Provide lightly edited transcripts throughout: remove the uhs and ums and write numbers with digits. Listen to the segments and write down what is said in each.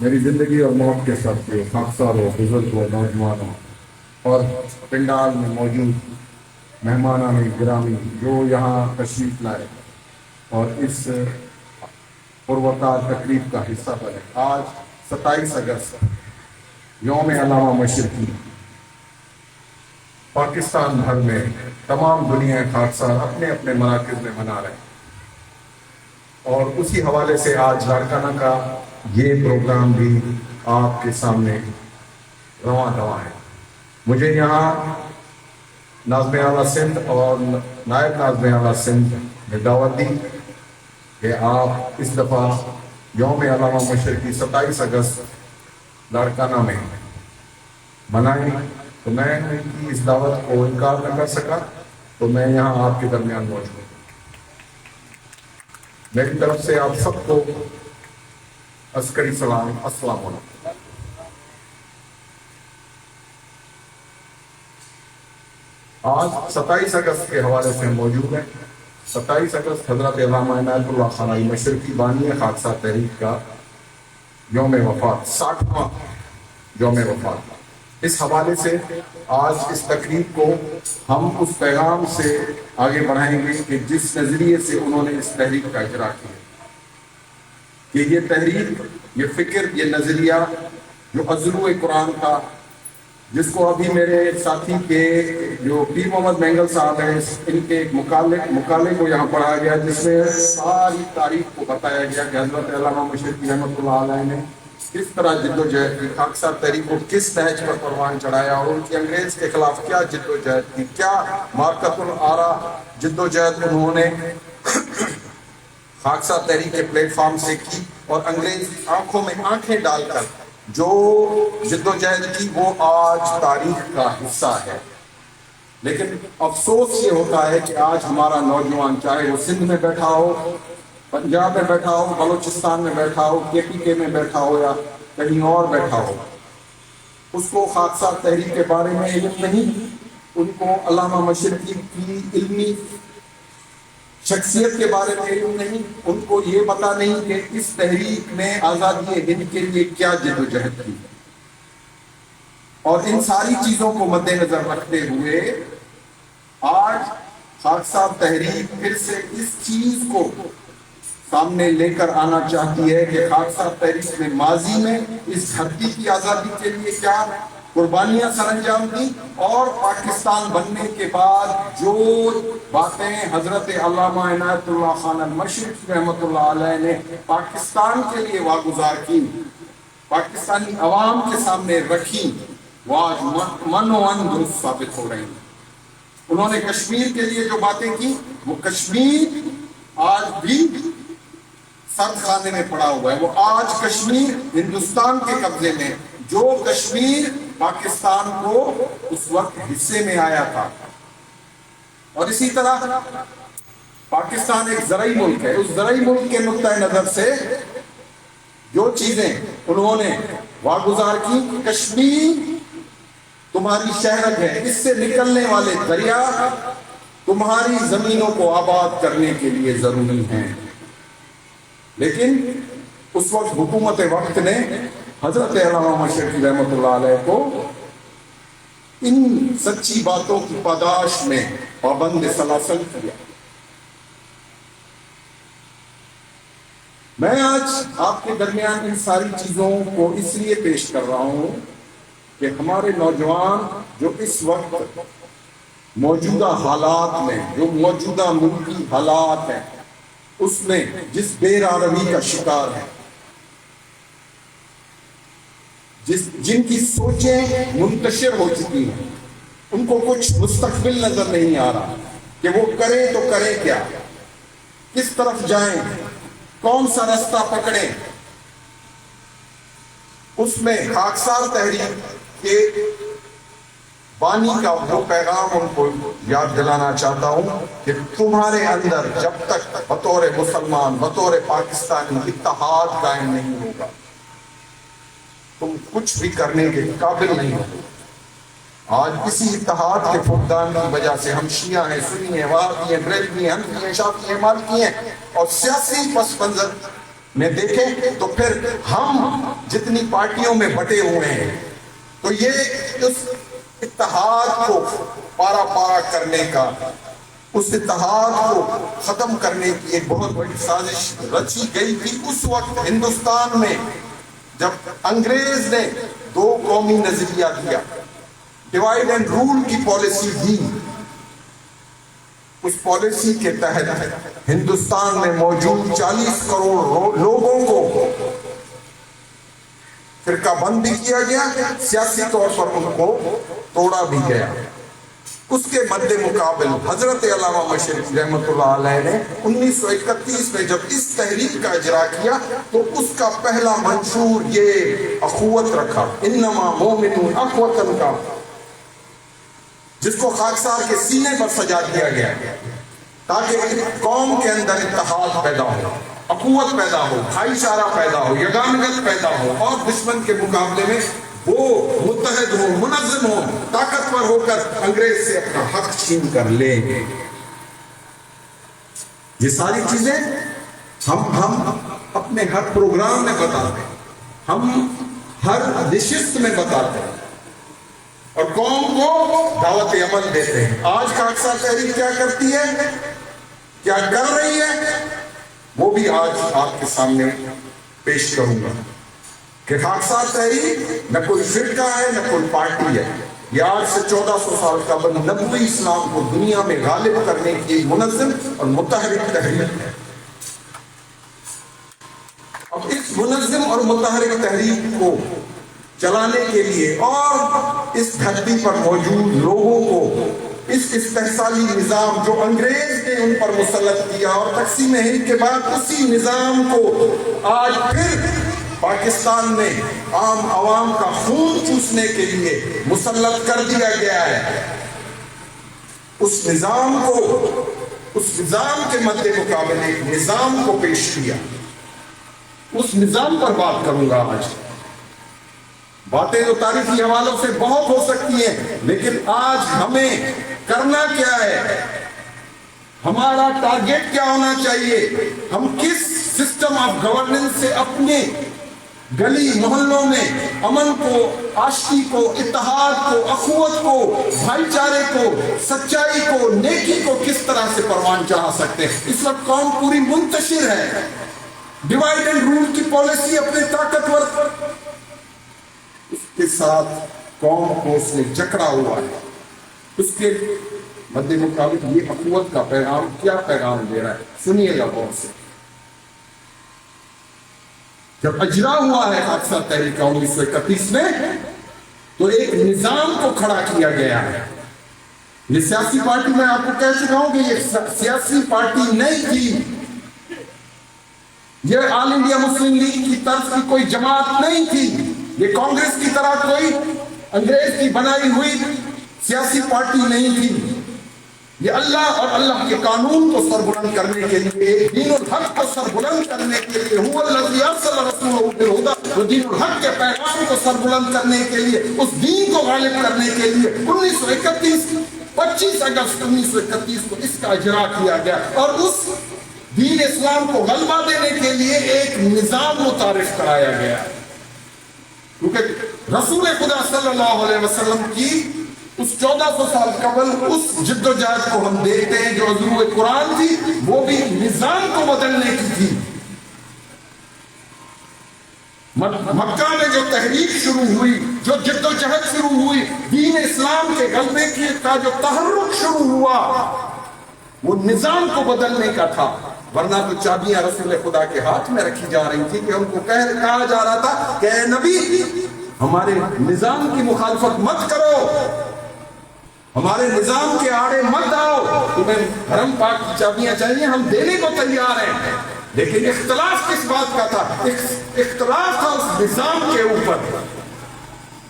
میری زندگی اور موت کے ساتھیوں، خاکساروں، بزرگوں، نوجوانوں اور پنڈال میں موجود مہمانان گرامی جو یہاں تشریف لائے اور اس پروکار تقریب کا حصہ بنے۔ آج 27 اگست، یوم علامہ مشرقی، پاکستان بھر میں تمام دنیا خاکسار اپنے اپنے مراکز میں منا رہے ہیں، اور اسی حوالے سے آج لاڑکانہ کا یہ پروگرام بھی آپ کے سامنے رواں ہے۔ مجھے یہاں ناظم اعلیٰ سندھ اور نائب ناظم اعلیٰ سندھ نے دعوت دی کہ آپ اس دفعہ یوم علامہ مشرقی 27 اگست لاڑکانہ میں منائیں، تو میں ان کی اس دعوت کو انکار نہ کر سکا، تو میں یہاں آپ کے درمیان موجود ہوں۔ میری طرف سے آپ سب کو عسکری سلام، السلام علیکم۔ آج 27 اگست کے حوالے سے موجود ہیں۔ 27 اگست حضرت علامہ عنایت اللہ خان مشرقی بانی خاکسار تحریک کا یوم وفات، 60واں یوم وفات۔ اس حوالے سے آج اس تقریب کو ہم اس پیغام سے آگے بڑھائیں گے کہ جس نظریے سے انہوں نے اس تحریک کا اجرا کیا، کہ یہ تحریک، یہ فکر، یہ نظریہ جو عضلو قرآن تھا، جس کو ابھی میرے ساتھی کے جو پیر محمد مینگل صاحب ہیں، ان کے ایک مقالے کو یہاں پڑھا گیا، جس میں ساری تاریخ کو بتایا گیا کہ حضرت علامہ مشرقی رحمۃ اللہ علیہ نے کس طرح جد و جہد کی، خاکسار تحریک کو کس نہج پر پروان چڑھایا، اور ان کی انگریز کے خلاف کیا جد و جہد کی، کیا مارکت الآرا جد و جہد انہوں نے خاکسار تحریک کے پلیٹ فارم سے کی، اور انگریز کی آنکھوں میں آنکھیں ڈال کر جو جد و جہد کی، وہ آج تاریخ کا حصہ ہے۔ لیکن افسوس یہ ہوتا ہے کہ آج ہمارا نوجوان، چاہے وہ سندھ میں بیٹھا ہو، پنجاب میں بیٹھا ہو، بلوچستان میں بیٹھا ہو، KPK میں بیٹھا ہو، یا کہیں اور بیٹھا ہو، اس کو خاکسار تحریک کے بارے میں علم نہیں، ان کو علامہ مشرقی کی علمی شخصیت کے بارے میں علم نہیں، ان کو یہ پتا نہیں کہ اس تحریک نے آزادی ہند کے لیے کیا جد و جہد کی۔ اور ان ساری چیزوں کو مد نظر رکھتے ہوئے آج خاکسار تحریک پھر سے اس چیز کو سامنے لے کر آنا چاہتی ہے کہ خاکسار تحریک نے ماضی میں اس دھرتی کی آزادی کے لیے کیا قربانیاں سر انجام دی، اور پاکستان بننے کے بعد جو باتیں حضرت علامہ عنایت اللہ خان المشرقی رحمۃ اللہ علیہ نے پاکستان کے لیے واگزار کی، پاکستانی عوام کے سامنے رکھی، وہ آج من و ان درست ثابت ہو رہی ہیں۔ انہوں نے کشمیر کے لیے جو باتیں کی، وہ کشمیر آج بھی سرد خانے میں پڑا ہوا ہے، وہ آج کشمیر ہندوستان کے قبضے میں، جو کشمیر پاکستان کو اس وقت حصے میں آیا تھا۔ اور اسی طرح پاکستان ایک زرعی ملک ہے، اس زرعی ملک کے نقطۂ نظر سے جو چیزیں انہوں نے واگزار کی، کشمیر تمہاری شہرت ہے، اس سے نکلنے والے دریا تمہاری زمینوں کو آباد کرنے کے لیے ضروری ہیں۔ لیکن اس وقت حکومت وقت نے حضرت علامہ مشرقی رحمۃ اللہ علیہ کو ان سچی باتوں کی پاداش میں پابند سلاسل کیا۔ میں آج آپ کے درمیان ان ساری چیزوں کو اس لیے پیش کر رہا ہوں کہ ہمارے نوجوان جو اس وقت موجودہ حالات میں، جو موجودہ ملکی حالات ہیں، اس میں جس بے راروی کا شکار ہے، جن کی سوچیں منتشر ہو چکی ہیں، ان کو کچھ مستقبل نظر نہیں آ رہا کہ وہ کریں تو کریں کیا، کس طرف جائیں، کون سا رستہ پکڑیں۔ اس میں خاکسار تحریک کے بانی کا وہ پیغام ان کو یاد دلانا چاہتا ہوں کہ تمہارے اندر جب تک بطور مسلمان، بطور پاکستانی اتحاد قائم نہیں ہوگا، تم کچھ بھی کرنے کے قابل نہیں ہو۔ آج اسی اتحاد کے فقدان کی وجہ سے ہم شیعہ ہیں، سنی ہیں، وہابی ہیں، بریلوی ہیں، حنفی ہیں، شافعی ہیں، مالکی ہیں، اور سیاسی پس منظر میں دیکھیں تو پھر ہم جتنی پارٹیوں میں بٹے ہوئے ہیں تو یہ اس اتحاد کو پارا پارا کرنے کا، اس اتحاد کو ختم کرنے کی ایک بہت بڑی سازش رچی گئی تھی اس وقت ہندوستان میں، جب انگریز نے دو قومی نظریہ دیا، ڈیوائڈ اینڈ رول کی پالیسی دی۔ اس پالیسی کے تحت ہندوستان میں موجود 40 کروڑ لوگوں کو فرقہ بند بھی کیا گیا، سیاسی طور پر ان کو توڑا بھی گیا۔ اس کے مد مقابل حضرت علامہ مشرقی رحمۃ اللہ علیہ نے 1931 میں جب اس تحریک کا اجرا کیا تو اس کا پہلا منشور یہ اخوت رکھا، انما مومنون اخوتن کا، جس کو خاکسار کے سینے پر سجا دیا گیا تاکہ قوم کے اندر اتحاد پیدا ہو، اخوت پیدا ہو، بھائی چارہ پیدا ہو، یگانگت پیدا ہو، اور دشمن کے مقابلے میں وہ متحد ہو، منظم ہو، طاقتور ہو کر انگریز سے اپنا حق چھین کر لیں گے۔ یہ ساری چیزیں ہم اپنے ہر پروگرام میں بتاتے ہیں، ہم ہر نشست میں بتاتے ہیں اور قوم کو دعوت عمل دیتے ہیں۔ آج خاکسار تحریک کیا کرتی ہے، کیا کر رہی ہے، وہ بھی آج آپ کے سامنے پیش کروں گا کہ خاکسار تحریک نہ کوئی فرقہ ہے نہ کوئی پارٹی ہے، یہ آج سے 1400 سال قبل نبوی اسلام کو دنیا میں غالب کرنے کی منظم اور متحرک تحریک ہے۔ اب اس منظم اور متحرک تحریک کو چلانے کے لیے اور اس دھرتی پر موجود لوگوں کو اس استحصالی نظام جو انگریز نے ان پر مسلط کیا اور تقسیم ہند کے بعد اسی نظام کو آج پھر پاکستان میں عام عوام کا خون چوسنے کے لیے مسلط کر دیا گیا ہے، اس نظام کے مد مقابل ایک نظام کو پیش کیا۔ اس نظام پر بات کروں گا آج۔ باتیں تو تاریخی حوالوں سے بہت ہو سکتی ہیں، لیکن آج ہمیں کرنا کیا ہے، ہمارا ٹارگیٹ کیا ہونا چاہیے، ہم کس سسٹم آف گورننس سے اپنے گلی محلوں میں امن کو، آشتی کو، اتحاد کو، اخوت کو، بھائی چارے کو، سچائی کو، نیکی کو کس طرح سے پروان چڑھا سکتے ہیں۔ اس وقت قوم پوری منتشر ہے، ڈیوائڈ اینڈ رول کی پالیسی اپنے طاقتور اس کے ساتھ قوم کو اس نے جکڑا ہوا ہے۔ اس کے مد مقابل یہ اخوت کا پیغام کیا پیغام دے رہا ہے، سنیے گا غور سے۔ جب اجرا ہوا ہے خاکسار تحریک 1931 میں تو ایک نظام کو کھڑا کیا گیا ہے۔ یہ سیاسی پارٹی، میں آپ کو کہہ چکا ہوں کہ یہ سیاسی پارٹی نہیں تھی، یہ آل انڈیا مسلم لیگ کی طرف کی کوئی جماعت نہیں تھی، یہ کانگریس کی طرح کوئی انگریز کی بنائی ہوئی سیاسی پارٹی نہیں تھی۔ یہ اللہ اور اللہ کے قانون کو سربلند کرنے کے لیے، دین الحق کو سربلند کرنے کے لیے، هو الذی ارسل رسولہ بالہدی، وہ دین الحق کے پیغام کو سربلند کرنے کے لیے، اس دین کو غالب کرنے کے لیے 25 اگست 1931 کو اس کا اجرا کیا گیا، اور اس دین اسلام کو غلبہ دینے کے لیے ایک نظام متعارف کرایا گیا، کیونکہ رسول خدا صلی اللہ علیہ وسلم کی اس 1400 سال قبل اس جد و جہد کو ہم دیکھتے ہیں جو عضو قرآن تھی، وہ بھی نظام کو بدلنے کی تھی۔ مکہ میں جو تحریک شروع ہوئی، جو جد و جہد شروع ہوئی، دین اسلام کے غلبے کا جو تحرک شروع ہوا، وہ نظام کو بدلنے کا تھا، ورنہ تو چابیاں رسول خدا کے ہاتھ میں رکھی جا رہی تھی کہ ان کو کہا جا رہا تھا کہ اے نبی ہمارے نظام کی مخالفت مت کرو، ہمارے نظام کے آڑے مت آؤ، تمہیں حرم پاک کی چابیاں چاہیے، ہم دینے کو تیار ہیں۔ لیکن اختلاف کس بات کا تھا؟ اختلاف تھا اس نظام کے اوپر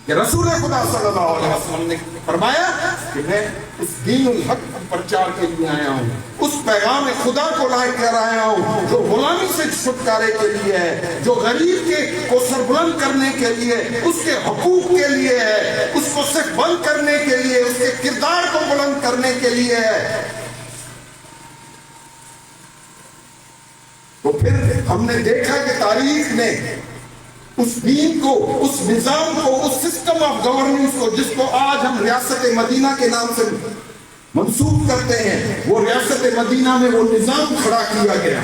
کہ رسول خدا صلی اللہ علیہ وسلم نے فرمایا کہ میں اس دین الحق پرچار کے لیے آیا ہوں، اس پیغام خدا کو لائے کر آیا ہوں جو غلامی سے چھٹکارے کے لیے ہے، جو غریب کو سربلند کرنے کے لیے، اس کے حقوق کے لیے ہے، اس کو صرف بند کرنے کے لیے، اس کے کردار کو بلند کرنے کے لیے ہے۔ تو پھر ہم نے دیکھا کہ تاریخ نے اس دین کو، اس نظام کو، اس سسٹم آف گورننس کو جس کو آج ہم ریاست مدینہ کے نام سے منسوب کرتے ہیں، وہ ریاست مدینہ میں وہ نظام کھڑا کیا گیا.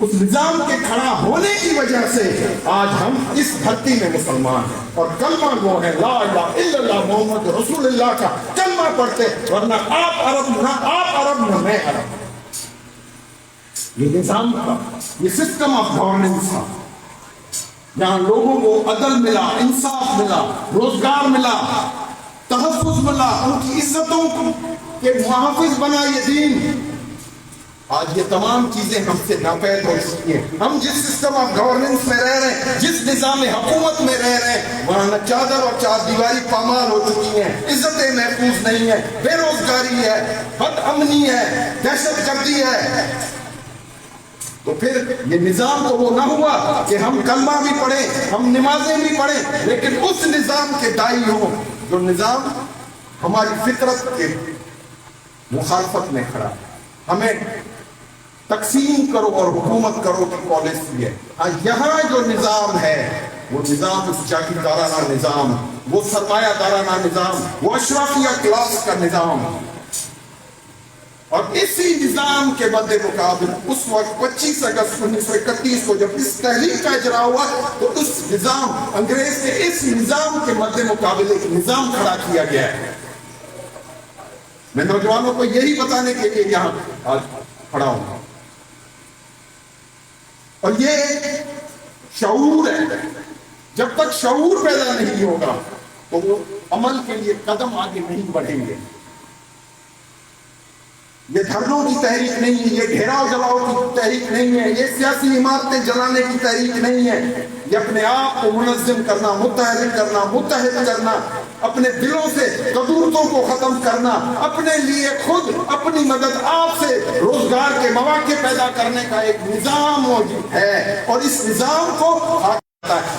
اس نظام کے کھڑا ہونے کی وجہ سے آج ہم اس دھرتی میں مسلمان ہیں اور کلمہ وہ ہے لا الہ الا اللہ محمد رسول اللہ کا کلمہ پڑھتے، ورنہ آپ عرب نہ میں عرب. یہ نظام تھا، یہ سسٹم آف گورننس تھا، جہاں لوگوں کو عدل ملا، انصاف ملا، روزگار ملا، تحفظ ملا، ان کی عزتوں کے محافظ بنا یہ دین. آج یہ تمام چیزیں ہم سے ناپید ہو چکی ہیں. ہم جس سسٹم آف گورننس میں رہ رہے ہیں، جس نظام حکومت میں رہ رہے ہیں، وہاں نہ چادر اور چار دیواری پامال ہو چکی ہیں، عزتیں محفوظ نہیں ہیں، بے روزگاری ہے، بد امنی ہے، دہشت گردی ہے. تو پھر یہ نظام تو وہ نہ ہوا کہ ہم کلمہ بھی پڑھیں، ہم نمازیں بھی پڑھیں، لیکن اس نظام کے دائی ہوں جو نظام ہماری فطرت کے مخالفت میں کھڑا ہے. ہمیں تقسیم کرو اور حکومت کرو کی پالیسی ہے. یہاں جو نظام ہے وہ نظام اس جاگیردارانہ نظام، وہ سرمایہ دارانہ نظام، وہ اشرافیہ کلاس کا نظام. اور اسی نظام کے مد مقابل اس وقت 25 اگست 1931 کو جب اس تحریک کا اجرا ہوا تو اس نظام انگریز کے اس نظام کے مد مقابل ایک نظام کھڑا کیا گیا ہے. میں نوجوانوں کو یہی بتانے کے لیے یہاں آج کھڑا ہوں. اور یہ شعور ہے، جب تک شعور پیدا نہیں ہوگا تو وہ عمل کے لیے قدم آگے نہیں بڑھیں گے. یہ دھرنوں کی تحریک نہیں ہے، یہ گھیراؤ جلاؤ کی تحریک نہیں ہے، یہ سیاسی عمارتیں جلانے کی تحریک نہیں ہے. یہ اپنے آپ کو منظم کرنا، متحد کرنا، اپنے دلوں سے قدورتوں کو ختم کرنا، اپنے لیے خود اپنی مدد آپ سے روزگار کے مواقع پیدا کرنے کا ایک نظام موجود ہے. اور اس نظام کو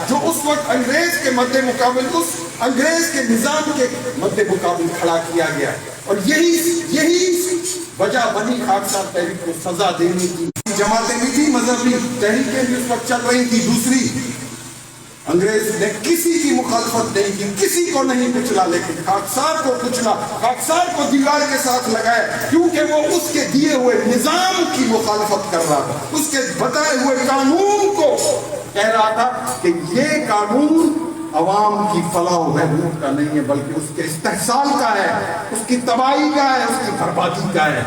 جو اس وقت انگریز کے مد مقابل، اس انگریز کے نظام کے مد مقابل کھڑا کیا گیا. اور یہی وجہ بنی خاکسار تحریک کو سزا دینے کی. جماعتیں بھی تھی، مذہبی تحریکیں بھی اس وقت چل رہی تھی. دوسری، انگریز نے کسی کی مخالفت نہیں کی، کسی کو نہیں کچلا، لیکن خاکسار کو کچلا، خاکسار کو دیوار کے ساتھ لگایا، کیونکہ وہ اس کے دیے ہوئے نظام کی مخالفت کر رہا تھا، اس کے بتائے ہوئے قانون کو کہہ رہا تھا کہ یہ قانون عوام کی فلاح و بہبود کا نہیں ہے، بلکہ اس کے استحصال کا ہے، اس کی تباہی کا ہے، اس کی بربادی کا ہے.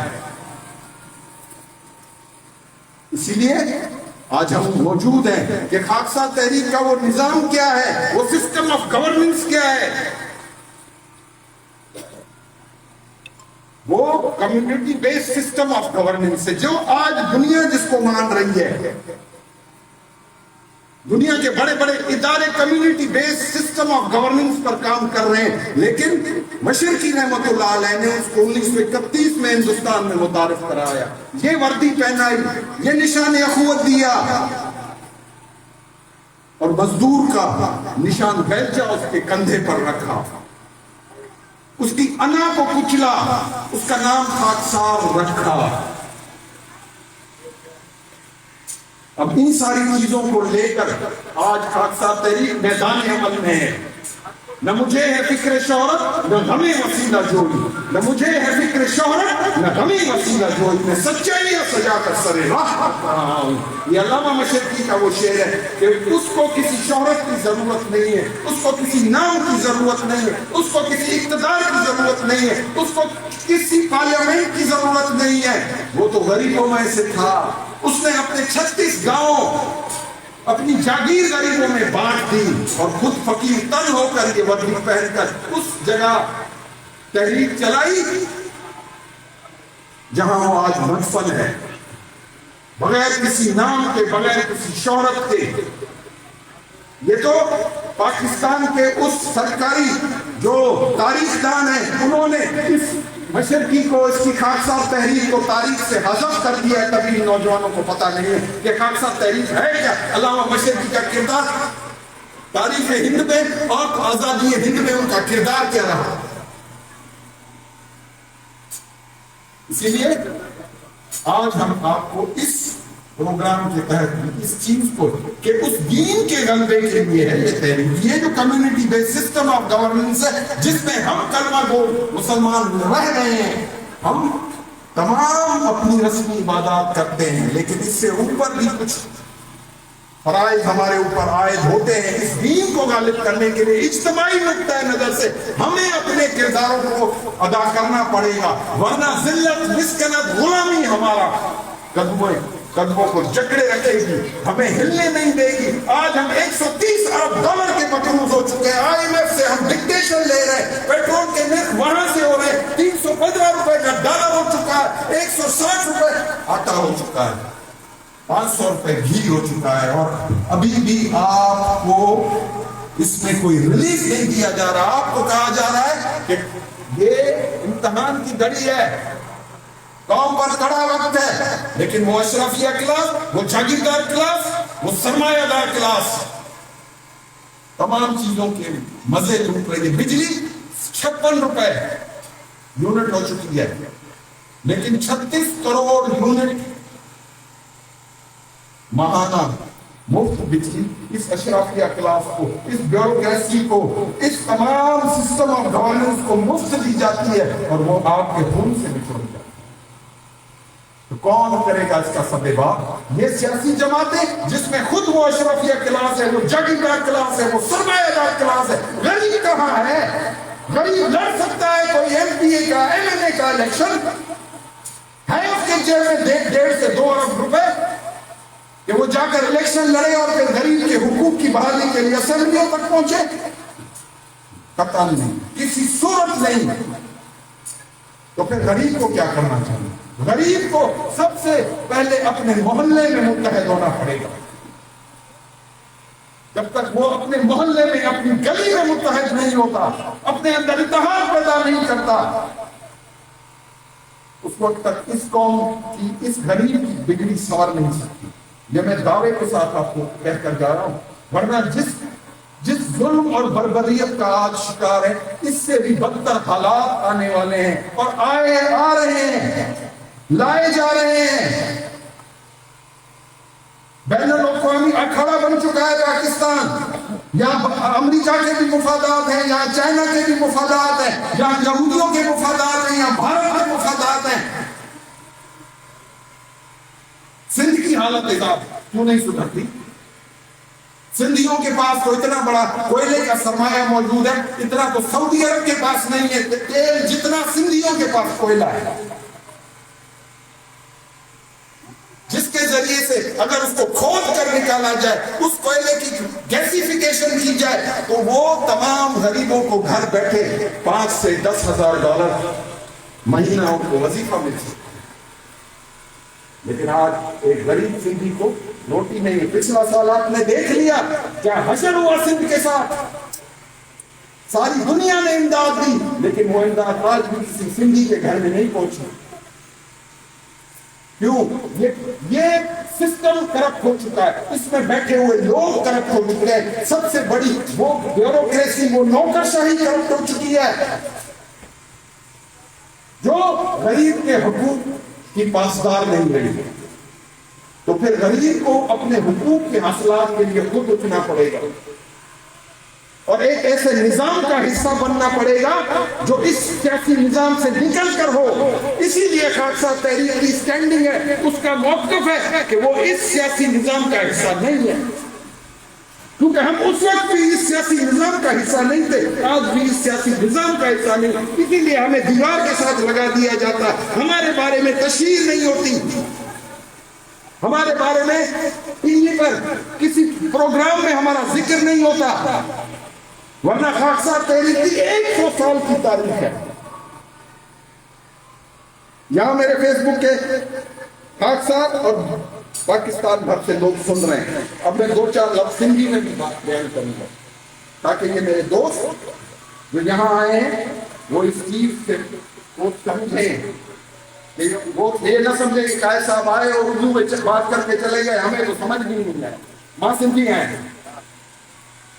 اسی لیے آج ہم موجود ہیں کہ خاکسار تحریک کا وہ نظام کیا ہے، وہ سسٹم آف گورننس کیا ہے. وہ community base system of governance ہے جو آج دنیا جس کو مان رہی ہے. دنیا کے بڑے بڑے ادارے community base system of governance پر کام کر رہے ہیں، لیکن مشرقی رحمت اللہ علیہ نے اس کو 1931 میں ہندوستان میں متعارف کرایا. یہ وردی پہنائی، یہ نشان اخوت دیا، اور مزدور کا نشان بیلچہ اس کے کندھے پر رکھا، اس کی انا کو کچلا، اس کا نام خاکسار رکھا. اب ان ساری چیزوں کو لے کر آج خاکسار تحریک میدان عمل میں ہے. نہ مجھے ہے فکر شہرت، نہ ہمیں وسیلہ جوئی، نہ مجھے ہے فکر شہرت، نہ ہمیں وسیلہ جوئی، میں سچائی سجا کر سرے راہ پر رہا ہوں. یہ علامہ مشرقی کا وہ شعر ہے کہ اس کو کسی شہرت کی ضرورت نہیں ہے، اس کو کسی نام کی ضرورت نہیں ہے، اس کو کسی اقتدار کی ضرورت نہیں ہے، اس کو کسی پارلیمنٹ کی ضرورت نہیں ہے. وہ تو غریبوں میں سے تھا، اس نے اپنے 36 گاؤں اپنی جاگیر غریبوں میں بانٹ دی اور خود فقیر تن ہو کر یہ وردی پہن کر اس جگہ تحریک چلائی جہاں وہ آج مدفن ہے، بغیر کسی نام کے، بغیر کسی شہرت کے. یہ تو پاکستان کے اس سرکاری جو تاریخ دان ہیں انہوں نے اس مشرقی کو، اس کی خاکسار تحریک کو تاریخ سے حذف کر دیا ہے. کبھی نوجوانوں کو پتہ نہیں ہے کہ خاکسار تحریک ہے کیا. علامہ مشرقی کا کردار تاریخ ہند میں اور آزادی ہند میں ان کا کردار کیا رہا. اسی لیے آج ہم آپ کو اس پروگرام کے تحت اس چیز کو کہ اس دین کے غلبے کے لیے ہے یہ تحریک. یہ جو community base system of governance ہے جس میں ہم کلمہ گو مسلمان رہ رہے ہیں, ہم تمام اپنی رسمی عبادات کرتے ہیں, لیکن اس سے اوپر بھی کچھ فرائض ہمارے اوپر عائد ہوتے ہیں. اس دین کو غالب کرنے کے لیے اجتماعی نقطۂ نظر سے ہمیں اپنے کرداروں کو ادا کرنا پڑے گا, ورنہ ذلت, مسکنت, غلامی ہمارا قدموں کو جکڑے رکھے گی, ہمیں ہلنے نہیں دے گی. آج ہم $130 ارب کے مقروض ہو چکے ہیں, IMF سے ہم ڈکٹیشن لے رہے ہیں, پیٹرول کے نرخ وہاں سے ہو رہے ہیں, $315 کا ڈالر ہو چکا ہے, $160 آٹا ہو چکا ہے, $500 گھی ہو چکا ہے, اور ابھی بھی آپ کو اس میں کوئی ریلیف نہیں دیا جا رہا. آپ کو کہا جا رہا ہے کہ یہ امتحان کی گھڑی ہے, قوم پر کڑا وقت ہے, لیکن وہ اشرفیہ کلاس, وہ جاگیردار کلاس, وہ سرمایہ دار کلاس تمام چیزوں کے مزے لوٹ رہی ہے. بجلی $56 یونٹ ہو چکی ہے, لیکن 36 کروڑ یونٹ ماہانہ مفت بجلی اس اشرافیہ کلاس کو, اس بیوروکریسی کو, اس تمام سسٹم آف گورننس کو مفت دی جاتی ہے, اور وہ آپ کے خون سے نکل جاتی ہے. تو کون کرے گا اس کا سبب؟ یہ سیاسی جماعتیں جس میں خود وہ اشرفیہ کلاس ہے, وہ جاگیردار کلاس ہے, وہ سرمایہ دار کلاس ہے. غریب کہاں ہے؟ غریب لڑ سکتا ہے کوئی MPA کا, MLA کا الیکشن ہے اس کے جیب میں 1.5 سے 2 ارب روپے کہ وہ جا کر الیکشن لڑے اور پھر غریب کے حقوق کی بحالی کے لیے اسمبلیوں تک پہنچے؟ قطعاً نہیں, کسی صورت نہیں. تو پھر غریب کو کیا کرنا چاہیے؟ غریب کو سب سے پہلے اپنے محلے میں متحد ہونا پڑے گا. جب تک وہ اپنے محلے میں, اپنی گلی میں متحد نہیں ہوتا, اپنے اندر اتحاد پیدا نہیں کرتا, اس وقت تک اس قوم کی, اس غریب کی بگڑی سنور نہیں سکتی. یہ میں دعوے کے ساتھ آپ کو کہہ کر جا رہا ہوں, ورنہ جس ظلم اور بربریت کا آج شکار ہے, اس سے بھی بدتر حالات آنے والے ہیں, اور آ رہے ہیں, لائے جا رہے ہیں. بین الاقوامی اکھڑا بن چکا ہے پاکستان. یہاں امریکہ کے بھی مفادات ہیں, یہاں چائنا کے بھی مفادات ہیں, یہاں یہودیوں کے مفادات ہیں, یہاں بھارت کے مفادات ہیں. سندھ کی حالت کیوں نہیں سدھرتی؟ سندھیوں کے پاس تو اتنا بڑا کوئلے کا سرمایہ موجود ہے, اتنا تو سعودی عرب کے پاس نہیں ہے. تیل جتنا سندھیوں کے پاس کوئلہ ہے, جس کے ذریعے سے اگر اس کو کھود کر نکالا جائے, اس کوئلے کی گیسیفیکیشن کی جائے, تو وہ تمام غریبوں کو گھر بیٹھے $5,000 سے $10,000 مہینہ ان کو وظیفہ مل سکتا. لیکن آج ایک غریب سندھی کو روٹی نہیں. پچھلا سال آپ نے دیکھ لیا کیا حشر ہوا سندھ کے ساتھ. ساری دنیا نے امداد دی, لیکن وہ امداد آج بھی کسی سندھی کے گھر میں نہیں پہنچی. کیوں؟ یہ سسٹم کرپٹ ہو چکا ہے, اس میں بیٹھے ہوئے لوگ کرپٹ ہو چکے ہیں. سب سے بڑی وہ بیوروکریسی, وہ نوکرشاہی کرپٹ ہو چکی ہے, جو غریب کے حقوق کی پاسدار نہیں رہی. تو پھر غریب کو اپنے حقوق کے حاصلات کے لیے خود اٹھنا پڑے گا, اور ایک ایسے نظام کا حصہ بننا پڑے گا جو اس سیاسی نظام سے نکل کر ہو. اسی لیے خاکسار تحریک کی سٹینڈنگ ہے, اس کا موقف ہے کہ وہ اس سیاسی نظام کا حصہ نہیں ہے, کیونکہ ہم اس وقت بھی اس سیاسی نظام کا حصہ نہیں تھے, آج بھی اس سیاسی نظام کا حصہ نہیں. اسی لیے ہمیں دیوار کے ساتھ لگا دیا جاتا, ہمارے بارے میں تشہیر نہیں ہوتی, ہمارے بارے میں ٹی وی پر کسی پروگرام میں ہمارا ذکر نہیں ہوتا. ورنہ خاکسار تحریک کی 100 سال کی تاریخ ہے. یہاں میرے فیس بک کے خاکسار اور پاکستان بھر سے لوگ سن رہے ہیں. اب میں 2-4 لفظ سندھی میں بھی بات بیان کروں گا, تاکہ یہ میرے دوست جو یہاں آئے ہیں وہ اس چیز سے وہ سمجھیں, وہ یہ نہ سمجھے کہ قائد صاحب آئے اور اردو میں بات کر کے چلے گئے, ہمیں تو سمجھ بھی نہیں آئے. ماں سندھی آئے,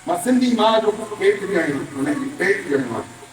ماں سندھی ماں جو پیٹ بھی آئی, انہیں پیٹ بھی آئی.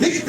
1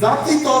ذاتی طور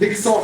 100